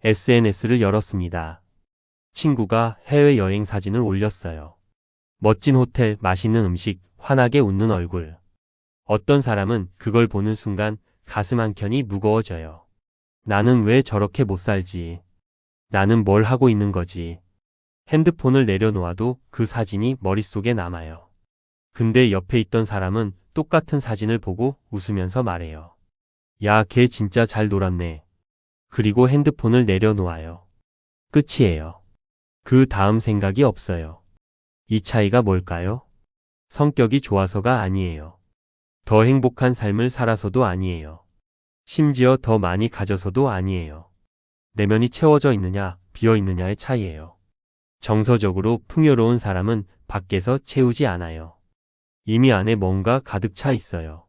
SNS를 열었습니다. 친구가 해외여행 사진을 올렸어요. 멋진 호텔, 맛있는 음식, 환하게 웃는 얼굴. 어떤 사람은 그걸 보는 순간 가슴 한켠이 무거워져요. 나는 왜 저렇게 못 살지? 나는 뭘 하고 있는 거지? 핸드폰을 내려놓아도 그 사진이 머릿속에 남아요. 근데 옆에 있던 사람은 똑같은 사진을 보고 웃으면서 말해요. 야, 걔 진짜 잘 놀았네. 그리고 핸드폰을 내려놓아요. 끝이에요. 그 다음 생각이 없어요. 이 차이가 뭘까요? 성격이 좋아서가 아니에요. 더 행복한 삶을 살아서도 아니에요. 심지어 더 많이 가져서도 아니에요. 내면이 채워져 있느냐, 비어 있느냐의 차이예요. 정서적으로 풍요로운 사람은 밖에서 채우지 않아요. 이미 안에 뭔가 가득 차 있어요.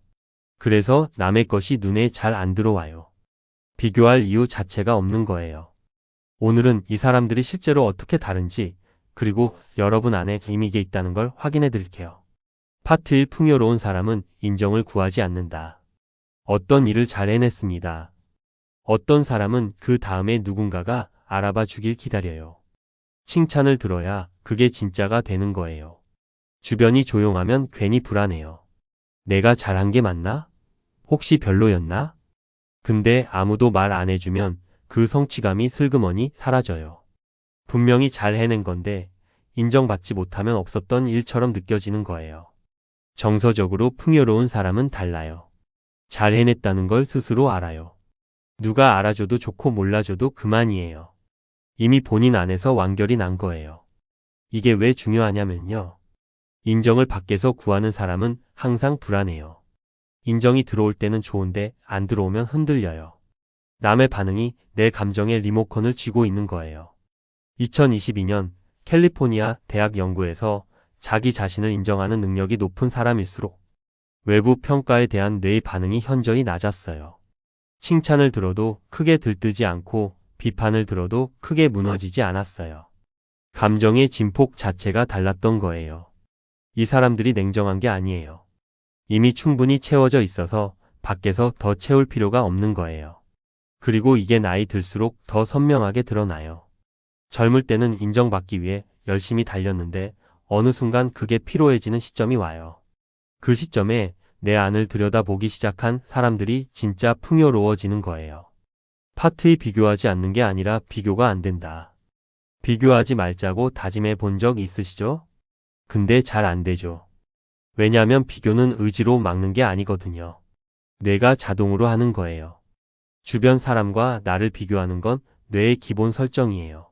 그래서 남의 것이 눈에 잘 안 들어와요. 비교할 이유 자체가 없는 거예요. 오늘은 이 사람들이 실제로 어떻게 다른지, 그리고 여러분 안에 이미 이게 있다는 걸 확인해 드릴게요. 파트 1. 풍요로운 사람은 인정을 구하지 않는다. 어떤 일을 잘 해냈습니다. 어떤 사람은 그 다음에 누군가가 알아봐 주길 기다려요. 칭찬을 들어야 그게 진짜가 되는 거예요. 주변이 조용하면 괜히 불안해요. 내가 잘한 게 맞나? 혹시 별로였나? 근데 아무도 말 안 해주면 그 성취감이 슬그머니 사라져요. 분명히 잘 해낸 건데 인정받지 못하면 없었던 일처럼 느껴지는 거예요. 정서적으로 풍요로운 사람은 달라요. 잘 해냈다는 걸 스스로 알아요. 누가 알아줘도 좋고 몰라줘도 그만이에요. 이미 본인 안에서 완결이 난 거예요. 이게 왜 중요하냐면요. 인정을 밖에서 구하는 사람은 항상 불안해요. 인정이 들어올 때는 좋은데 안 들어오면 흔들려요. 남의 반응이 내 감정의 리모컨을 쥐고 있는 거예요. 2022년 캘리포니아 대학 연구에서 자기 자신을 인정하는 능력이 높은 사람일수록 외부 평가에 대한 뇌의 반응이 현저히 낮았어요. 칭찬을 들어도 크게 들뜨지 않고 비판을 들어도 크게 무너지지 않았어요. 감정의 진폭 자체가 달랐던 거예요. 이 사람들이 냉정한 게 아니에요. 이미 충분히 채워져 있어서 밖에서 더 채울 필요가 없는 거예요. 그리고 이게 나이 들수록 더 선명하게 드러나요. 젊을 때는 인정받기 위해 열심히 달렸는데 어느 순간 그게 피로해지는 시점이 와요. 그 시점에 내 안을 들여다보기 시작한 사람들이 진짜 풍요로워지는 거예요. 파트 2. 비교하지 않는 게 아니라 비교가 안 된다. 비교하지 말자고 다짐해 본 적 있으시죠? 근데 잘 안 되죠. 왜냐하면 비교는 의지로 막는 게 아니거든요. 뇌가 자동으로 하는 거예요. 주변 사람과 나를 비교하는 건 뇌의 기본 설정이에요.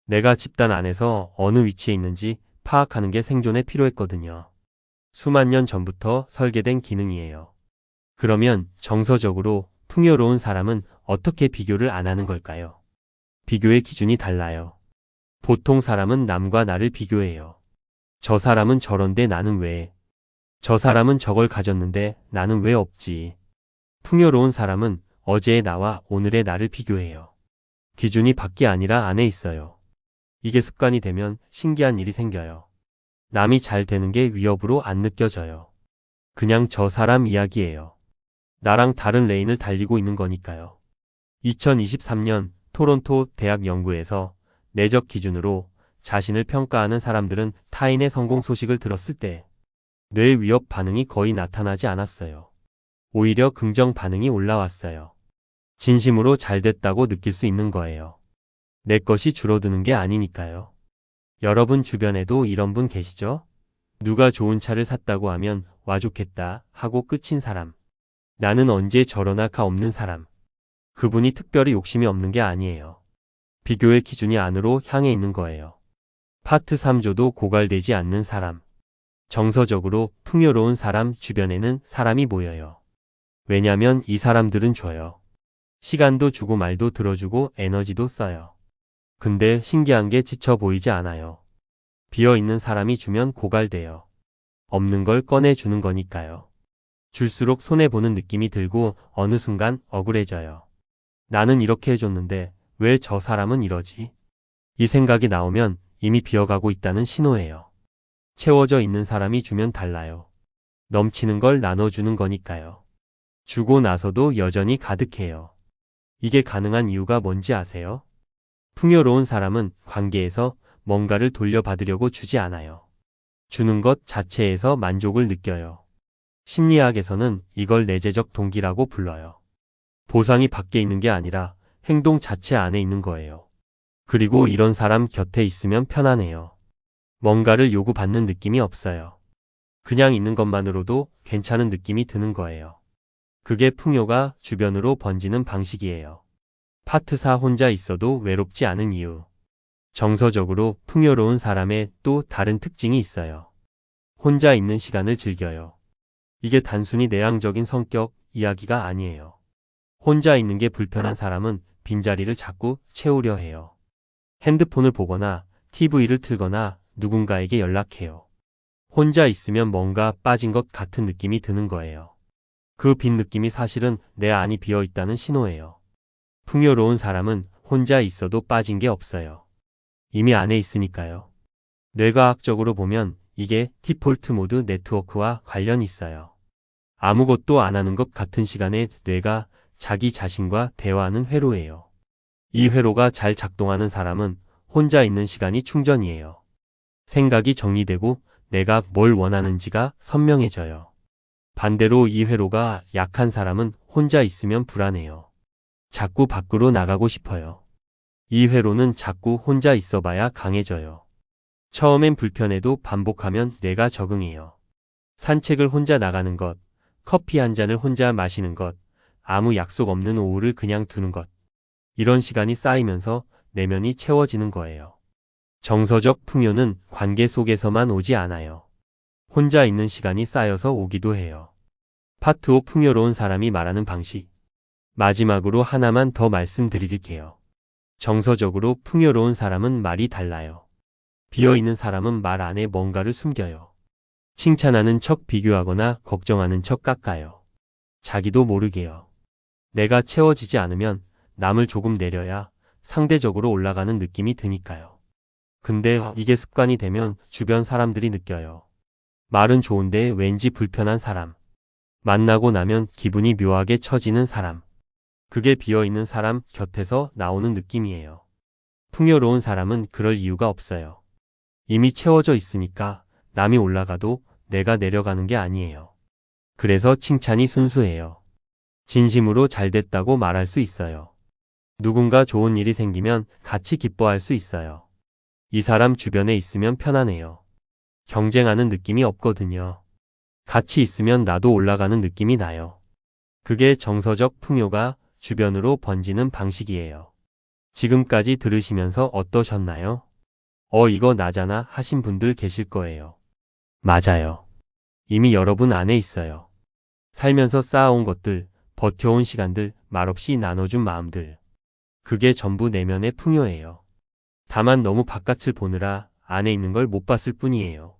내가 집단 안에서 어느 위치에 있는지 파악하는 게 생존에 필요했거든요. 수만 년 전부터 설계된 기능이에요. 그러면 정서적으로 풍요로운 사람은 어떻게 비교를 안 하는 걸까요? 비교의 기준이 달라요. 보통 사람은 남과 나를 비교해요. 저 사람은 저런데 나는 왜? 저 사람은 저걸 가졌는데 나는 왜 없지? 풍요로운 사람은 어제의 나와 오늘의 나를 비교해요. 기준이 밖이 아니라 안에 있어요. 이게 습관이 되면 신기한 일이 생겨요. 남이 잘 되는 게 위협으로 안 느껴져요. 그냥 저 사람 이야기예요. 나랑 다른 레인을 달리고 있는 거니까요. 2023년 토론토 대학 연구에서 내적 기준으로 자신을 평가하는 사람들은 타인의 성공 소식을 들었을 때 뇌 위협 반응이 거의 나타나지 않았어요. 오히려 긍정 반응이 올라왔어요. 진심으로 잘 됐다고 느낄 수 있는 거예요. 내 것이 줄어드는 게 아니니까요. 여러분 주변에도 이런 분 계시죠? 누가 좋은 차를 샀다고 하면 와 좋겠다 하고 끝인 사람. 나는 언제 저러나가 없는 사람. 그분이 특별히 욕심이 없는 게 아니에요. 비교의 기준이 안으로 향해 있는 거예요. 파트 3조도 고갈되지 않는 사람. 정서적으로 풍요로운 사람 주변에는 사람이 모여요. 왜냐면 이 사람들은 줘요. 시간도 주고 말도 들어주고 에너지도 써요. 근데 신기한 게 지쳐 보이지 않아요. 비어있는 사람이 주면 고갈돼요. 없는 걸 꺼내주는 거니까요. 줄수록 손해보는 느낌이 들고 어느 순간 억울해져요. 나는 이렇게 해줬는데 왜 저 사람은 이러지? 이 생각이 나오면 이미 비어가고 있다는 신호예요. 채워져 있는 사람이 주면 달라요. 넘치는 걸 나눠주는 거니까요. 주고 나서도 여전히 가득해요. 이게 가능한 이유가 뭔지 아세요? 풍요로운 사람은 관계에서 뭔가를 돌려받으려고 주지 않아요. 주는 것 자체에서 만족을 느껴요. 심리학에서는 이걸 내재적 동기라고 불러요. 보상이 밖에 있는 게 아니라 행동 자체 안에 있는 거예요. 그리고 이런 사람 곁에 있으면 편안해요. 뭔가를 요구받는 느낌이 없어요. 그냥 있는 것만으로도 괜찮은 느낌이 드는 거예요. 그게 풍요가 주변으로 번지는 방식이에요. 파트 4 혼자 있어도 외롭지 않은 이유. 정서적으로 풍요로운 사람의 또 다른 특징이 있어요. 혼자 있는 시간을 즐겨요. 이게 단순히 내향적인 성격 이야기가 아니에요. 혼자 있는 게 불편한 사람은 빈자리를 자꾸 채우려 해요. 핸드폰을 보거나 TV를 틀거나 누군가에게 연락해요. 혼자 있으면 뭔가 빠진 것 같은 느낌이 드는 거예요. 그 빈 느낌이 사실은 내 안이 비어 있다는 신호예요. 풍요로운 사람은 혼자 있어도 빠진 게 없어요. 이미 안에 있으니까요. 뇌과학적으로 보면 이게 디폴트 모드 네트워크와 관련이 있어요. 아무것도 안 하는 것 같은 시간에 뇌가 자기 자신과 대화하는 회로예요. 이 회로가 잘 작동하는 사람은 혼자 있는 시간이 충전이에요. 생각이 정리되고 내가 뭘 원하는지가 선명해져요. 반대로 이 회로가 약한 사람은 혼자 있으면 불안해요. 자꾸 밖으로 나가고 싶어요. 이 회로는 자꾸 혼자 있어봐야 강해져요. 처음엔 불편해도 반복하면 뇌가 적응해요. 산책을 혼자 나가는 것, 커피 한 잔을 혼자 마시는 것, 아무 약속 없는 오후를 그냥 두는 것. 이런 시간이 쌓이면서 내면이 채워지는 거예요. 정서적 풍요는 관계 속에서만 오지 않아요. 혼자 있는 시간이 쌓여서 오기도 해요. 파트 5 풍요로운 사람이 말하는 방식. 마지막으로 하나만 더 말씀드릴게요. 정서적으로 풍요로운 사람은 말이 달라요. 비어있는 사람은 말 안에 뭔가를 숨겨요. 칭찬하는 척 비교하거나 걱정하는 척 깎아요. 자기도 모르게요. 내가 채워지지 않으면 남을 조금 내려야 상대적으로 올라가는 느낌이 드니까요. 근데 이게 습관이 되면 주변 사람들이 느껴요. 말은 좋은데 왠지 불편한 사람. 만나고 나면 기분이 묘하게 처지는 사람. 그게 비어있는 사람 곁에서 나오는 느낌이에요. 풍요로운 사람은 그럴 이유가 없어요. 이미 채워져 있으니까 남이 올라가도 내가 내려가는 게 아니에요. 그래서 칭찬이 순수해요. 진심으로 잘 됐다고 말할 수 있어요. 누군가 좋은 일이 생기면 같이 기뻐할 수 있어요. 이 사람 주변에 있으면 편안해요. 경쟁하는 느낌이 없거든요. 같이 있으면 나도 올라가는 느낌이 나요. 그게 정서적 풍요가 주변으로 번지는 방식이에요. 지금까지 들으시면서 어떠셨나요? 이거 나잖아 하신 분들 계실 거예요. 맞아요. 이미 여러분 안에 있어요. 살면서 쌓아온 것들, 버텨온 시간들, 말없이 나눠준 마음들. 그게 전부 내면의 풍요예요. 다만 너무 바깥을 보느라 안에 있는 걸 못 봤을 뿐이에요.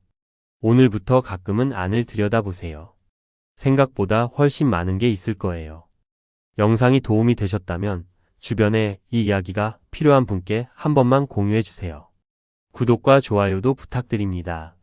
오늘부터 가끔은 안을 들여다보세요. 생각보다 훨씬 많은 게 있을 거예요. 영상이 도움이 되셨다면 주변에 이 이야기가 필요한 분께 한 번만 공유해 주세요. 구독과 좋아요도 부탁드립니다.